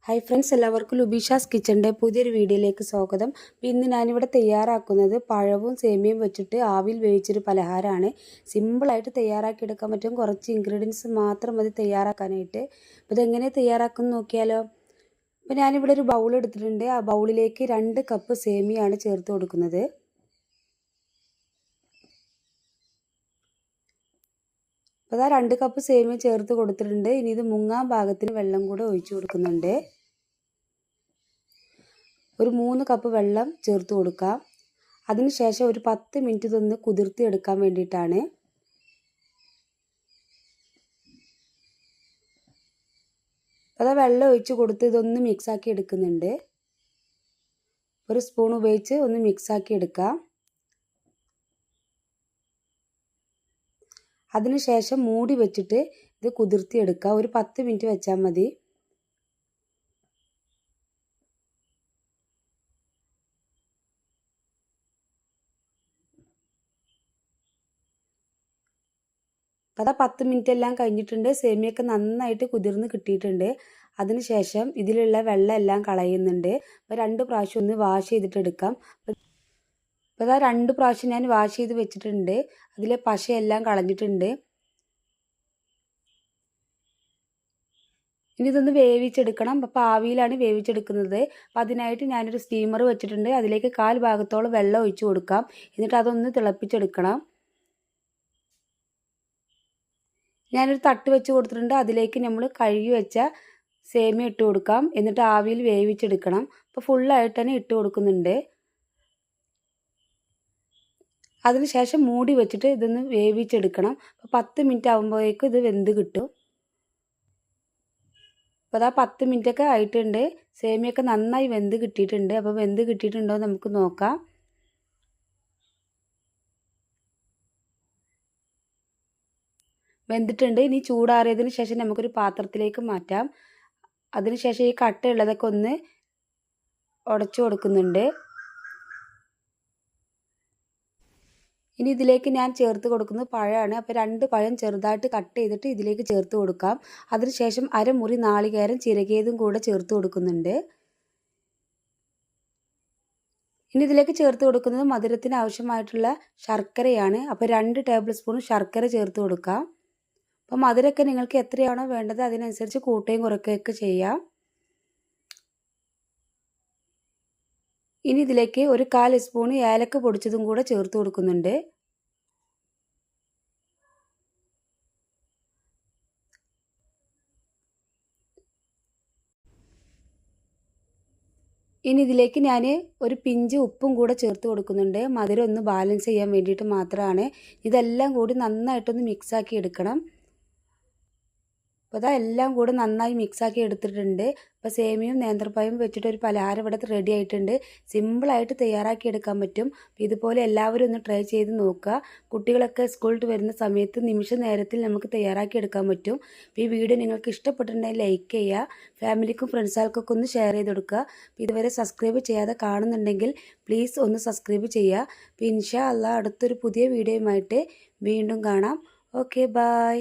Hi friends, എല്ലാവർക്കും ലുബീഷാസ് കിച്ചൻ്റെ പുതിയൊരു വീഡിയോയിലേക്ക് സ്വാഗതം. ഇന്ന് ഞാനിവിടെ തയ്യാറാക്കുന്നത് പഴവും സേമിയയും വെച്ചിട്ട് ആവിയിൽ വേവിച്ചൊരു പലഹാരമാണ്. സിമ്പിളായിട്ട് തയ്യാറാക്കിയെടുക്കാൻ പറ്റും. കുറച്ച് ഇൻഗ്രീഡിയൻസ് മാത്രം മതി തയ്യാറാക്കാനായിട്ട്. അപ്പോൾ ഇതെങ്ങനെ തയ്യാറാക്കുമെന്ന് നോക്കിയാലോ. അപ്പോൾ ഞാനിവിടെ ഒരു ബൗൾ എടുത്തിട്ടുണ്ട്. ആ ബൗളിലേക്ക് 2 കപ്പ് സേമിയയാണ് ചേർത്ത് കൊടുക്കുന്നത്. അപ്പോൾ അതാ 2 കപ്പ് സേമിയ ചേർത്ത് കൊടുത്തിട്ടുണ്ട്. ഇനി ഇത് മുങ്ങാൻ പാകത്തിന് വെള്ളം കൂടെ ഒഴിച്ചു കൊടുക്കുന്നുണ്ട്. ഒരു 3 കപ്പ് വെള്ളം ചേർത്ത് കൊടുക്കാം. അതിനുശേഷം ഒരു 10 മിനിറ്റ് ഇതൊന്ന് കുതിർത്തി എടുക്കാൻ വേണ്ടിയിട്ടാണ്. അതാ വെള്ളം ഒഴിച്ച് കൊടുത്ത് ഇതൊന്ന് മിക്സാക്കി എടുക്കുന്നുണ്ട്. ഒരു സ്പൂൺ ഉപയോഗിച്ച് ഒന്ന് മിക്സാക്കി എടുക്കാം. അതിനുശേഷം മൂടി വെച്ചിട്ട് ഇത് കുതിർത്തി എടുക്കുക. ഒരു 10 മിനിറ്റ് വെച്ചാൽ മതി. അതാ 10 മിനിറ്റ് എല്ലാം കഴിഞ്ഞിട്ടുണ്ട്. സേമിയൊക്കെ നന്നായിട്ട് കുതിർന്ന് കിട്ടിയിട്ടുണ്ട്. അതിനുശേഷം ഇതിലുള്ള വെള്ളം എല്ലാം കളയുന്നുണ്ട്. അപ്പോൾ 2 പ്രാവശ്യം ഒന്ന് വാഷ് ചെയ്തിട്ട് എടുക്കാം. അപ്പോൾ അതാ 2 പ്രാവശ്യം ഞാൻ വാഷ് ചെയ്ത് വെച്ചിട്ടുണ്ട്. അതിലെ പശയെല്ലാം കളഞ്ഞിട്ടുണ്ട്. ഇനി ഇതൊന്ന് വേവിച്ചെടുക്കണം. അപ്പോൾ ആവിയിലാണ് വേവിച്ചെടുക്കുന്നത്. അപ്പോൾ അതിനായിട്ട് ഞാനൊരു സ്റ്റീമർ വെച്ചിട്ടുണ്ട്. അതിലേക്ക് 1/4 ഭാഗത്തോളം വെള്ളം ഒഴിച്ച് കൊടുക്കാം. എന്നിട്ട് അതൊന്ന് തിളപ്പിച്ചെടുക്കണം. ഞാനൊരു തട്ട് വെച്ച് കൊടുത്തിട്ടുണ്ട്. അതിലേക്ക് നമ്മൾ കഴുകി വെച്ച സേമിയ ഇട്ട് കൊടുക്കാം. എന്നിട്ട് ആവിയിൽ വേവിച്ചെടുക്കണം. അപ്പോൾ ഫുള്ളായിട്ട് തന്നെ ഇട്ട് കൊടുക്കുന്നുണ്ട്. അതിനുശേഷം മൂടി വെച്ചിട്ട് ഇതൊന്ന് വേവിച്ചെടുക്കണം. അപ്പോൾ 10 മിനിറ്റ് ആകുമ്പോഴേക്കും ഇത് വെന്ത് കിട്ടും. അപ്പോൾ അതാ 10 മിനിറ്റൊക്കെ ആയിട്ടുണ്ട്. സേമിയൊക്കെ നന്നായി വെന്ത് കിട്ടിയിട്ടുണ്ട്. അപ്പോൾ വെന്ത് കിട്ടിയിട്ടുണ്ടോ നമുക്ക് നോക്കാം. വെന്തിട്ടുണ്ട്. ഇനി ചൂടാറിയതിന് ശേഷം നമുക്കൊരു പാത്രത്തിലേക്ക് മാറ്റാം. അതിനുശേഷം ഈ കട്ടയുള്ളതൊക്കെ ഒന്ന് ഉടച്ചു കൊടുക്കുന്നുണ്ട്. ഇനി ഇതിലേക്ക് ഞാൻ ചേർത്ത് കൊടുക്കുന്നത് പഴമാണ്. അപ്പോൾ 2 പഴം ചെറുതായിട്ട് കട്ട് ചെയ്തിട്ട് ഇതിലേക്ക് ചേർത്ത് കൊടുക്കാം. അതിനുശേഷം അരമുറി നാളികേരം ചിരകിയതും കൂടെ ചേർത്ത് കൊടുക്കുന്നുണ്ട്. ഇനി ഇതിലേക്ക് ചേർത്ത് കൊടുക്കുന്നത് മധുരത്തിന് ആവശ്യമായിട്ടുള്ള ശർക്കരയാണ്. അപ്പോൾ 2 ടേബിൾ സ്പൂൺ ശർക്കര ചേർത്ത് കൊടുക്കാം. അപ്പോൾ മധുരമൊക്കെ നിങ്ങൾക്ക് എത്രയാണോ വേണ്ടത് അതിനനുസരിച്ച് കൂട്ടുകയും കുറയ്ക്കുകയൊക്കെ ചെയ്യാം. ഇനി ഇതിലേക്ക് ഒരു 1/4 സ്പൂൺ ഏലക്ക പൊടിച്ചതും കൂടെ ചേർത്ത് കൊടുക്കുന്നുണ്ട്. ഇനി ഇതിലേക്ക് ഞാൻ ഒരു പിഞ്ച് ഉപ്പും കൂടെ ചേർത്ത് കൊടുക്കുന്നുണ്ട്. മധുരം ഒന്ന് ബാലൻസ് ചെയ്യാൻ വേണ്ടിയിട്ട് മാത്രമാണ്. ഇതെല്ലാം കൂടി നന്നായിട്ടൊന്ന് മിക്സാക്കി എടുക്കണം. അപ്പോൾ അതാ എല്ലാം കൂടെ നന്നായി മിക്സാക്കി എടുത്തിട്ടുണ്ട്. അപ്പോൾ സേമിയയും നേന്ത്രപ്പഴവും വെച്ചിട്ട് ഒരു പലഹാരം ഇവിടെ റെഡി ആയിട്ടുണ്ട്. സിമ്പിളായിട്ട് തയ്യാറാക്കി എടുക്കാൻ പറ്റും. ഇതുപോലെ എല്ലാവരും ഒന്ന് ട്രൈ ചെയ്ത് നോക്കുക. കുട്ടികളൊക്കെ സ്കൂളിൽ വരുന്ന സമയത്ത് നിമിഷ നേരത്തിൽ നമുക്ക് തയ്യാറാക്കി എടുക്കാൻ പറ്റും. അപ്പോൾ ഈ വീഡിയോ നിങ്ങൾക്ക് ഇഷ്ടപ്പെട്ടിട്ടുണ്ടെങ്കിൽ ലൈക്ക് ചെയ്യുക. ഫാമിലിക്കും ഫ്രണ്ട്സുകൾക്കൊക്കെ ഒന്ന് ഷെയർ ചെയ്ത് കൊടുക്കുക. ഇതുവരെ സബ്സ്ക്രൈബ് ചെയ്യാതെ കാണുന്നുണ്ടെങ്കിൽ പ്ലീസ് ഒന്ന് സബ്സ്ക്രൈബ് ചെയ്യുക. അപ്പോൾ ഇൻഷാ അല്ലാഹ് അടുത്തൊരു പുതിയ വീഡിയോയുമായിട്ട് വീണ്ടും കാണാം. Okay, by.